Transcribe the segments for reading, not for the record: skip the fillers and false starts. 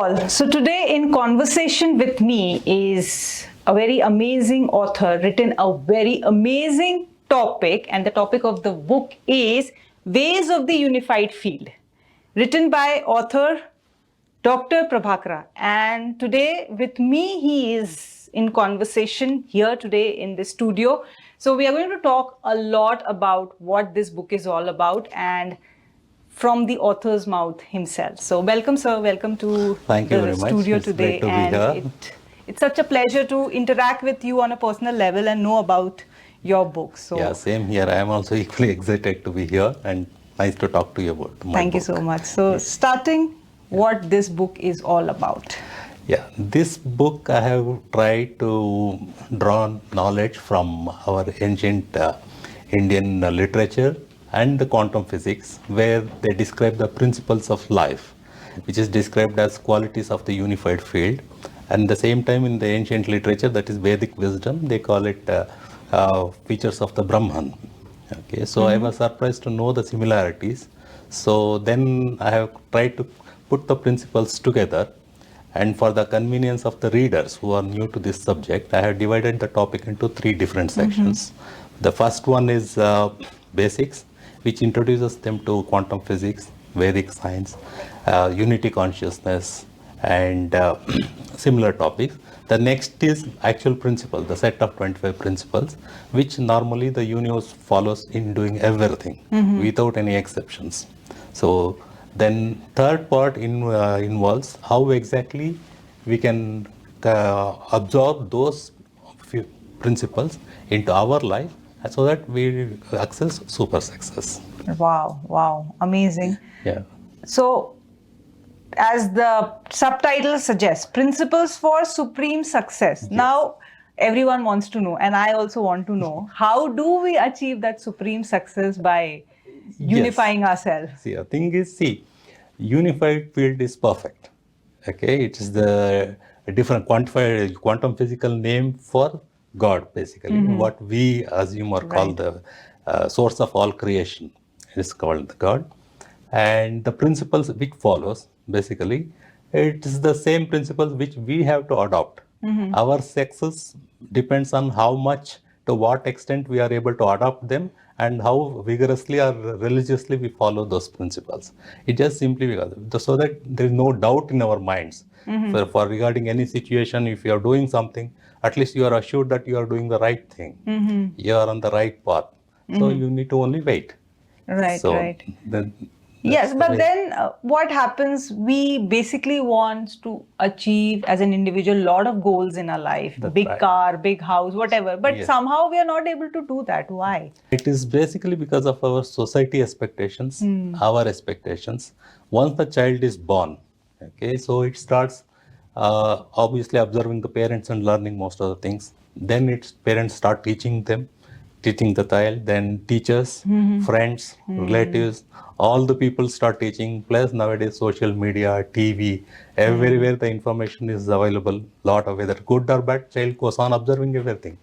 all. So today in conversation with me is a very amazing author, written a very amazing topic, and the topic of the book is Ways of the Unified Field, written by author Dr. Prabhakara. And today with me, he is in conversation here today in the studio. So we are going to talk a lot about what this book is all about and from the author's mouth himself. So welcome, sir. Welcome to the studio today. And it's such a pleasure to interact with you on a personal level and know about your book. So yeah, same here. I am also equally excited to be here and nice to talk to you about my Thank book. you so much. So starting, what this book is all about. Yeah, this book I have tried to draw knowledge from our ancient Indian literature and the quantum physics, where they describe the principles of life, which is described as qualities of the unified field. And the same time in the ancient literature, that is Vedic wisdom, they call it features of the Brahman. Okay, so I was surprised to know the similarities. So then I have tried to put the principles together. And for the convenience of the readers who are new to this subject, I have divided the topic into three different sections. The first one is basics, which introduces them to quantum physics, Vedic science, unity consciousness, and similar topics. The next is actual principle, the set of 25 principles, which normally the universe follows in doing everything without any exceptions. So then third part involves how exactly we can absorb those few principles into our life so that we access super success. Wow, amazing. Yeah. So, as the subtitle suggests, principles for supreme success. Yes. Now, everyone wants to know, and I also want to know, how do we achieve that supreme success by unifying ourselves? See, the thing is, unified field is perfect. Okay, it is the different quantum physical name for God, basically. What we assume or call the source of all creation is called the God. And the principles which follows, basically, it is the same principles which we have to adopt. Our success depends on how much, to what extent we are able to adopt them and how vigorously or religiously we follow those principles. It just simply because, so that there is no doubt in our minds. For regarding any situation, if you are doing something, at least you are assured that you are doing the right thing. You are on the right path. So you need to only wait. Right. Then Yes, but then what happens? We basically want to achieve as an individual a lot of goals in our life, big car, big house, whatever. But somehow we are not able to do that. Why? It is basically because of our society expectations, our expectations. Once the child is born, okay, so it starts obviously observing the parents and learning most of the things. Then its parents start teaching the child, then teachers, friends, relatives, all the people start teaching. Plus nowadays social media, TV, everywhere the information is available. Lot of whether good or bad, child goes on observing everything.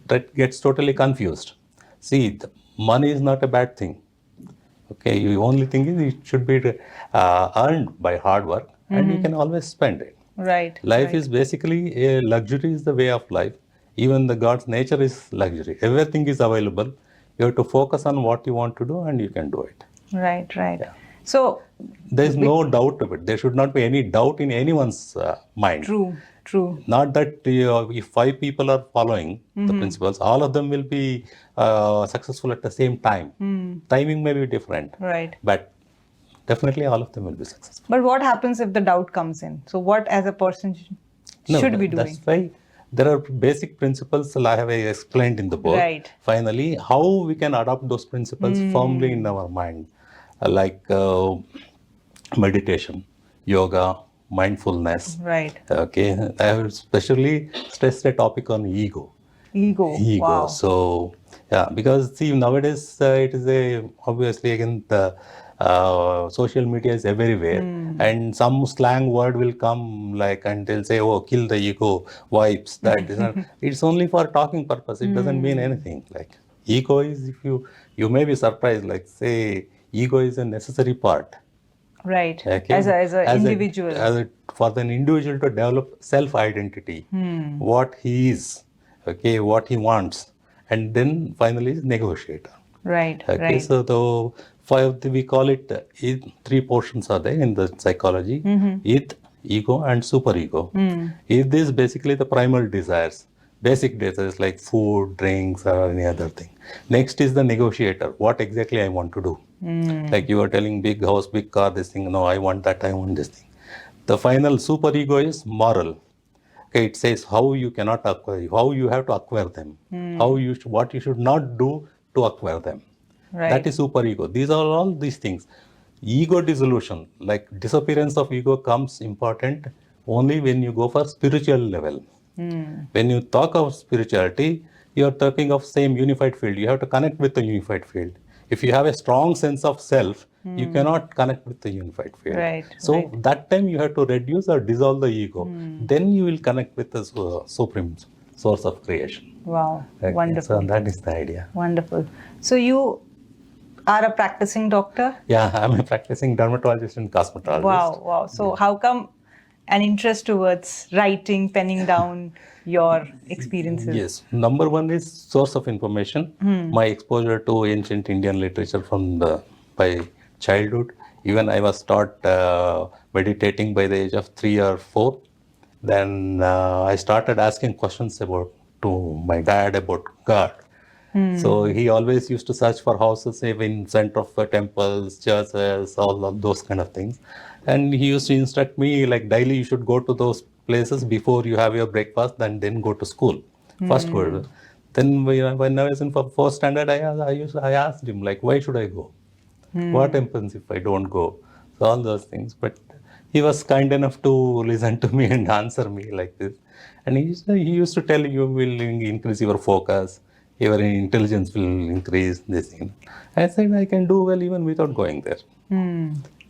That gets totally confused. See, the money is not a bad thing. Okay, the only thing is it should be earned by hard work, and you can always spend it. Right. Life is basically a luxury is the way of life. Even the God's nature is luxury. Everything is available. You have to focus on what you want to do and you can do it. Right. Yeah. So there is no doubt of it. There should not be any doubt in anyone's mind. True. Not that if 5 people are following the principles, all of them will be successful at the same time. Timing may be different. Right. But definitely all of them will be successful. But what happens if the doubt comes in? So what as a person should be doing? That's why there are basic principles I have explained in the book. Right. Finally, how we can adopt those principles firmly in our mind, like meditation, yoga, mindfulness. Right. Okay, I have especially stressed a topic on ego. Wow. So yeah, because see nowadays it is obviously again the social media is everywhere, and some slang word will come like and they'll say, "Oh, kill the ego, vibes." That is not. It's only for talking purpose. It doesn't mean anything. Like ego is, if you may be surprised. Like say, ego is a necessary part Right. Okay? As a individual. For an individual to develop self-identity, what he is, okay, what he wants, and then finally is negotiator. Right. Okay, Right. so we call it three portions are there in the psychology: id, ego, and superego. Id is basically the primal desires, basic desires like food, drinks, or any other thing. Next is the negotiator. What exactly I want to do? Like you were telling, big house, big car, this thing. No, I want that. I want this thing. The final superego is moral. Okay, it says how you cannot acquire, how you have to acquire them, what you should not do to acquire them. That Right. is superego. These are all these things. Ego dissolution, like disappearance of ego, comes important only when you go for spiritual level. When you talk of spirituality, you are talking of same unified field. You have to connect with the unified field. If you have a strong sense of self, you cannot connect with the unified field. Right, So right. that time you have to reduce or dissolve the ego. Then you will connect with the supreme source of creation. Wow. Okay, Wonderful. so that is the idea. Wonderful. So you are a practicing doctor? Yeah, I'm a practicing dermatologist and cosmetologist. Wow, wow. So how come an interest towards writing, penning down your experiences? Yes, number one is source of information. My exposure to ancient Indian literature from by childhood. Even I was taught meditating by the age of 3 or 4. Then I started asking questions about to my dad about God. So he always used to search for houses say, in center of temples, churches, all of those kind of things. And he used to instruct me like daily you should go to those places before you have your breakfast and then go to school. First go. Then when I was in fourth standard, I asked him like, why should I go? What happens if I don't go? So all those things. But he was kind enough to listen to me and answer me like this. And he used to tell you will increase your focus, your intelligence will increase this thing. I said I can do well even without going there.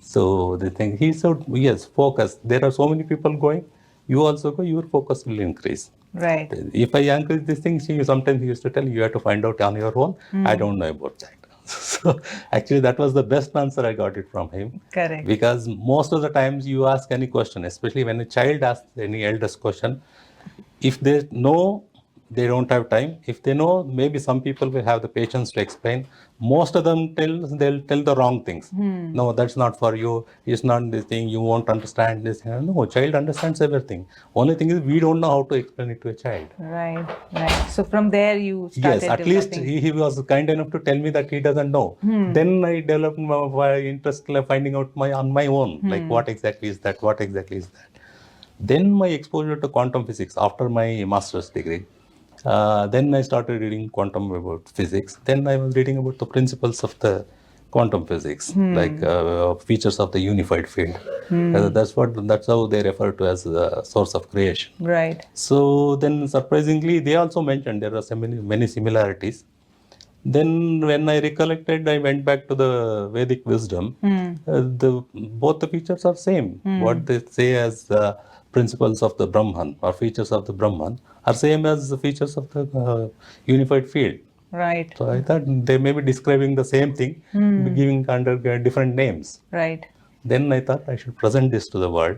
So the thing he said, yes, focus. There are so many people going. You also go, your focus will increase. Right. If I encourage these things, sometimes he used to tell you have to find out on your own. I don't know about that. So actually, that was the best answer I got it from him. Correct. Because most of the times you ask any question, especially when a child asks any eldest question, if they know, they don't have time. If they know, maybe some people will have the patience to explain. Most of them they'll tell the wrong things. No, that's not for you. It's not this thing. You won't understand this. No, child understands everything. Only thing is we don't know how to explain it to a child. Right, right. So from there you started Yes, at least developing. he was kind enough to tell me that he doesn't know. Then I developed my interest in finding out on my own, like what exactly is that, what exactly is that. Then my exposure to quantum physics after my master's degree. Then I started reading quantum about physics. Then I was reading about the principles of the quantum physics, like features of the unified field. That's how they refer to as the source of creation. Right. So then surprisingly, they also mentioned there are many similarities. Then when I recollected, I went back to the Vedic wisdom. Both the features are same. What they say as principles of the Brahman or features of the Brahman are same as the features of the unified field. Right. So I thought they may be describing the same thing, giving under different names. Right. Then I thought I should present this to the world.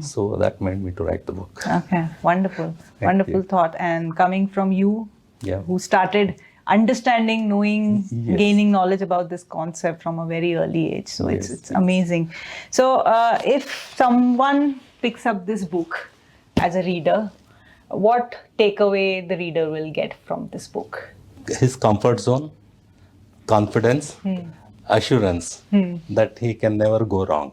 So that made me to write the book. Okay. Wonderful. Thank Wonderful you. thought. And coming from you, Yeah. who started understanding, knowing, Yes. gaining knowledge about this concept from a very early age. So Yes, it's yes. amazing. So if someone picks up this book as a reader, what takeaway the reader will get from this book? His comfort zone, confidence, assurance that he can never go wrong.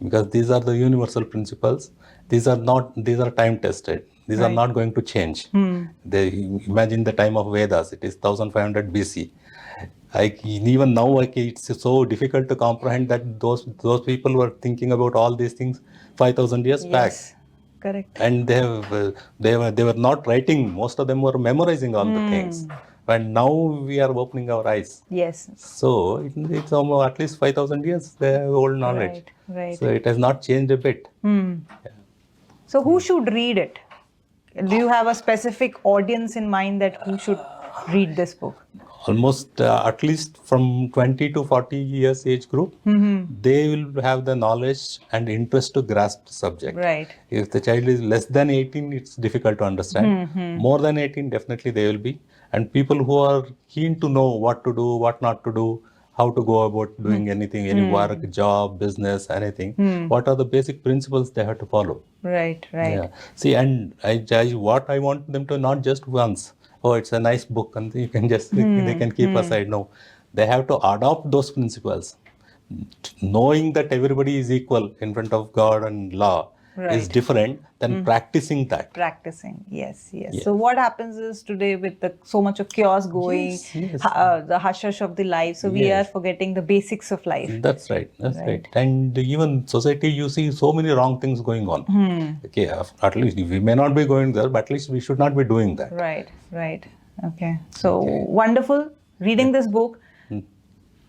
Because these are the universal principles. These are time tested. These are Right. not going to change. They imagine the time of Vedas. It is 1500 BC. Even now, it's so difficult to comprehend that those people were thinking about all these things 5,000 years back. Yes. Correct. And they were not writing. Most of them were memorizing all the things. And now we are opening our eyes. Yes. So it's almost at least 5,000 years they have old knowledge. Right. Right. So it has not changed a bit. So who should read it? Do you have a specific audience in mind that who should read this book? almost at least from 20 to 40 years age group, they will have the knowledge and interest to grasp the subject. Right. If the child is less than 18, it's difficult to understand. More than 18, definitely they will be. And people who are keen to know what to do, what not to do, how to go about doing anything, any work, job, business, anything, what are the basic principles they have to follow. Right. Yeah. See, and what I want them to not just once, oh, it's a nice book and you can just, they can keep aside. No, they have to adopt those principles. Knowing that everybody is equal in front of God and law is Right. different than practicing that. Practicing, yes. Yeah. So what happens is today with so much of chaos going, Yes. the hush of the life, so we are Yes. forgetting the basics of life. That's right. And even society, you see so many wrong things going on. Okay, at least we may not be going there, but at least we should not be doing that. Right. Okay. So wonderful. Reading this book,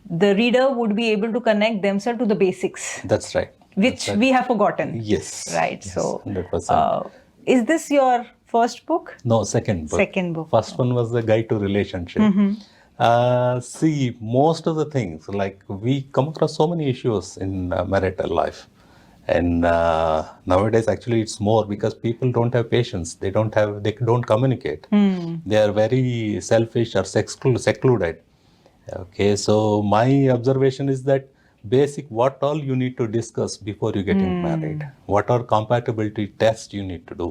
the reader would be able to connect themselves to the basics, That's right. which we have forgotten. Yes. Right. Yes, So, 100%. is this your first book? No, second book. Second book. First one was the Guide to Relationship. See, most of the things, like we come across so many issues in marital life. And nowadays, actually, it's more because people don't have patience. They don't communicate. They are very selfish or secluded. Okay, so my observation is that basic what all you need to discuss before you get married, what are compatibility tests you need to do.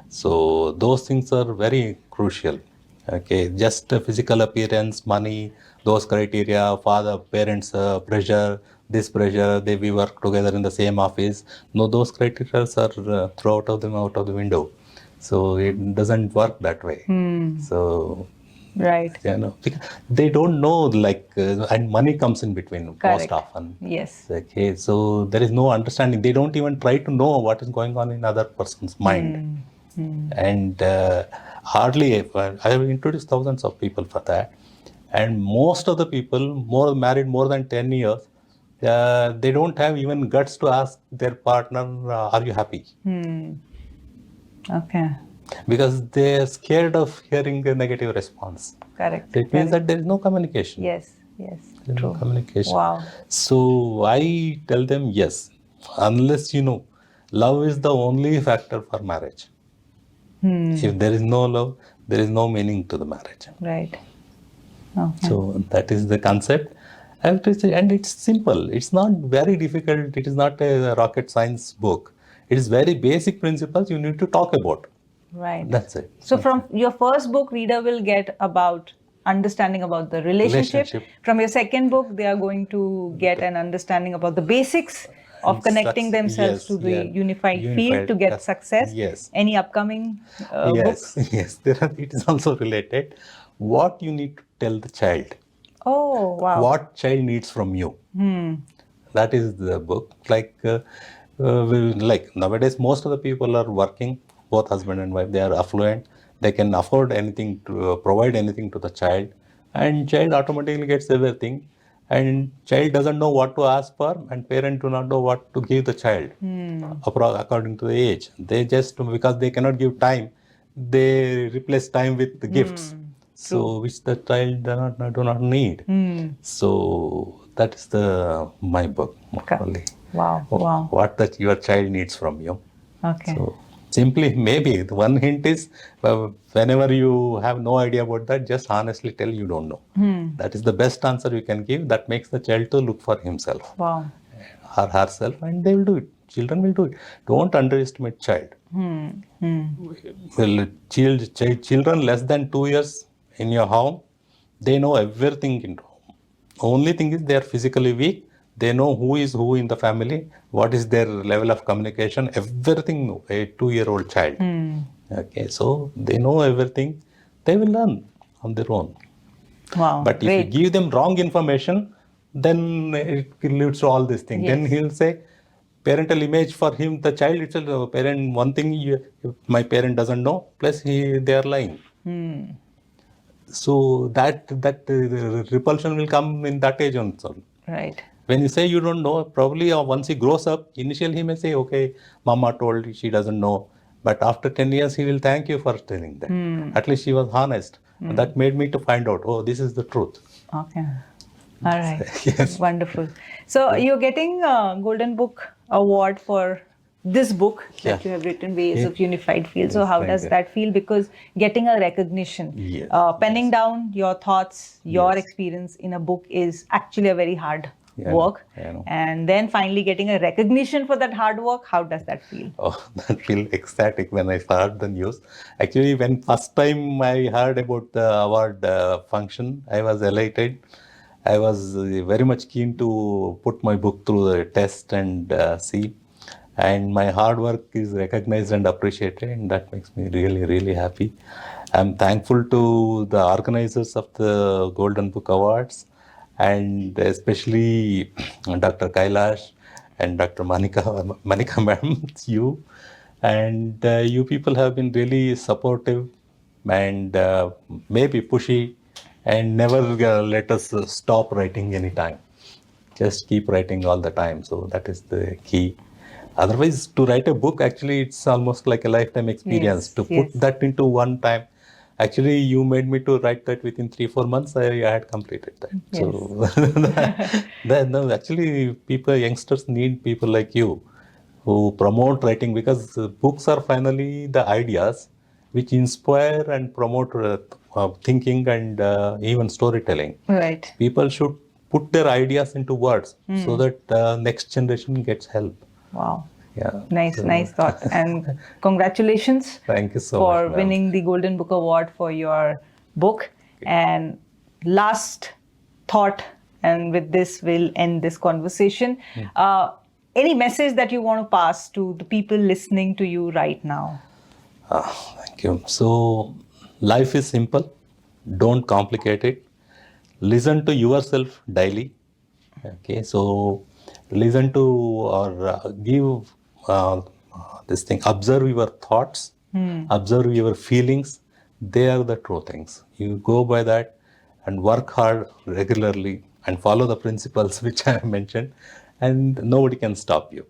So those things are very crucial. Okay, just physical appearance, money, those criteria, father, parents, pressure, this pressure, we work together in the same office. No, those criteria are thrown out of the window. So it doesn't work that way. So Right. because they don't know, like, and money comes in between Correct. most often. Yes. Okay, so there is no understanding. They don't even try to know what is going on in other person's mind. And hardly, I have introduced thousands of people for that. And most of the people, married more than 10 years, they don't have even guts to ask their partner, are you happy? Okay. Because they are scared of hearing a negative response. Correct. So it means that there is no communication. Yes. There is True. no communication. Wow. So I tell them, yes, unless love is the only factor for marriage. If there is no love, there is no meaning to the marriage. Right. Okay. So that is the concept. And it's simple. It's not very difficult. It is not a rocket science book. It is very basic principles you need to talk about. Right. That's it. So from your first book, reader will get about understanding about the relationship. From your second book, they are going to get an understanding about the basics of connecting themselves to the unified field to get success. Yes. Any upcoming Yes. books? Yes. It is also related. What you need to tell the child. Oh, wow. What child needs from you. That is the book. Like nowadays, most of the people are working, both husband and wife. They are affluent. They can afford anything to provide anything to the child, and child automatically gets everything. And child doesn't know what to ask for, and parent do not know what to give the child according to the age. They just, because they cannot give time, they replace time with the gifts. So which the child do not need. So that is my book. Only. Wow. What your child needs from you. Okay. So simply, maybe the one hint is, whenever you have no idea about that, just honestly tell you don't know. That is the best answer you can give. That makes the child to look for himself or herself, and they will do it. Children will do it. Don't underestimate child. Well, children less than 2 years in your home, they know everything in home. Only thing is they are physically weak. They know who is who in the family, what is their level of communication, everything know, a 2-year-old child. Okay, so they know everything. They will learn on their own. Wow. But if you give them wrong information, then it leads to all these things. Yes. Then he'll say, parental image for him, the child itself, parent, one thing my parent doesn't know, plus they are lying. So that repulsion will come in that age also. Right. When you say you don't know, probably once he grows up, initially he may say, okay, mama told she doesn't know, But after 10 years, he will thank you for telling that. At least she was honest. And that made me to find out, oh, this is the truth. Okay. All right. Yes. Wonderful. So you're getting a Golden Book Award for this book that Yeah. you have written, Ways Yeah. of Unified Field. So Yes, how thank does you. that feel? Because getting a recognition, Yes, penning down your thoughts, your Yes. experience in a book is actually a very hard Yeah, I know. work. I know. And then finally getting a recognition for that hard work, how does that feel? Oh, that feel ecstatic when I heard the news. Actually, when first time I heard about the award function, I was elated. I was very much keen to put my book through the test and see. And my hard work is recognized and appreciated, and that makes me really, really happy. I'm thankful to the organizers of the Golden Book Awards, and especially Dr. Kailash and Dr. Manika ma'am, it's you. And you people have been really supportive and maybe pushy and never let us stop writing anytime. Just keep writing all the time. So that is the key. Otherwise, to write a book, actually, it's almost like a lifetime experience. Yes, To put yes. that into one time, actually, you made me to write that within 3-4 months. I had completed that. Yes. So, no, actually, youngsters need people like you who promote writing, because books are finally the ideas which inspire and promote thinking and even storytelling. Right. People should put their ideas into words so that the next generation gets help. Wow. Yeah. Nice, So, nice thought. And congratulations Thank you so for much, ma'am. winning the Golden Book Award for your book. And last thought, and with this we'll end this conversation. Any message that you want to pass to the people listening to you right now? Thank you. So, life is simple. Don't complicate it. Listen to yourself daily. Okay. So, listen to or give this thing. Observe your thoughts. Observe your feelings. They are the true things. You go by that and work hard regularly and follow the principles which I have mentioned, and nobody can stop you.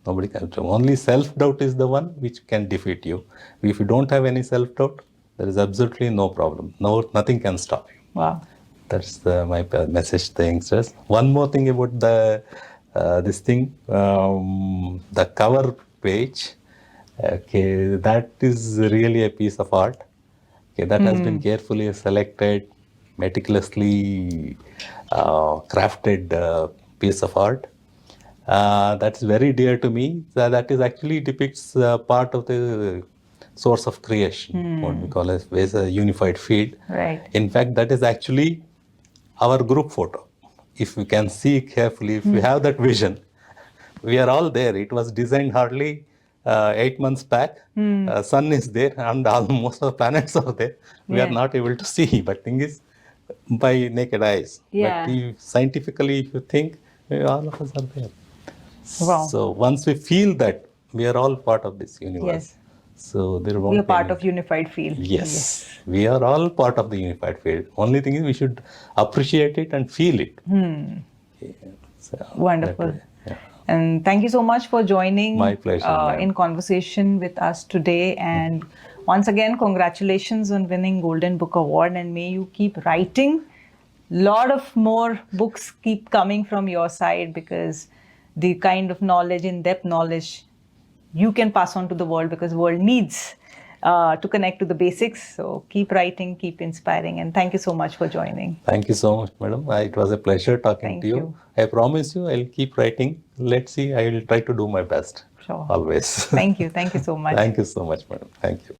Nobody can. Only self-doubt is the one which can defeat you. If you don't have any self-doubt, there is absolutely no problem. No, nothing can stop you. Wow. That's my message to the youngsters. One more thing about the this thing, the cover page. Okay, that is really a piece of art. Okay, that has been carefully selected, meticulously crafted piece of art. That's very dear to me. That is actually depicts part of the source of creation, what we call as a unified field. Right. In fact, that is actually our group photo. If you can see carefully, if you have that vision, we are all there. It was designed hardly 8 months back. Sun is there, and most of the planets are there. We are Yeah. not able to see, but thing is, by naked eyes. Yeah. But scientifically, if you think, all of us are there. Wow. So once we feel that we are all part of this universe, Yes. so there won't We are be part any- of unified field. Yes, we are all part of the unified field. Only thing is we should appreciate it and feel it. Okay, so Wonderful. that way, yeah. And thank you so much for joining My pleasure, ma'am. in conversation with us today. And once again, congratulations on winning Golden Book Award, and may you keep writing. Lot of more books keep coming from your side, because the kind of knowledge, in-depth knowledge you can pass on to the world, because the world needs to connect to the basics. So keep writing, keep inspiring, and thank you so much for joining. Thank you so much, madam. It was a pleasure talking Thank to you. you. I promise you, I'll keep writing. Let's see, I will try to do my best. Sure. Always. Thank you so much. Thank you so much, madam. Thank you.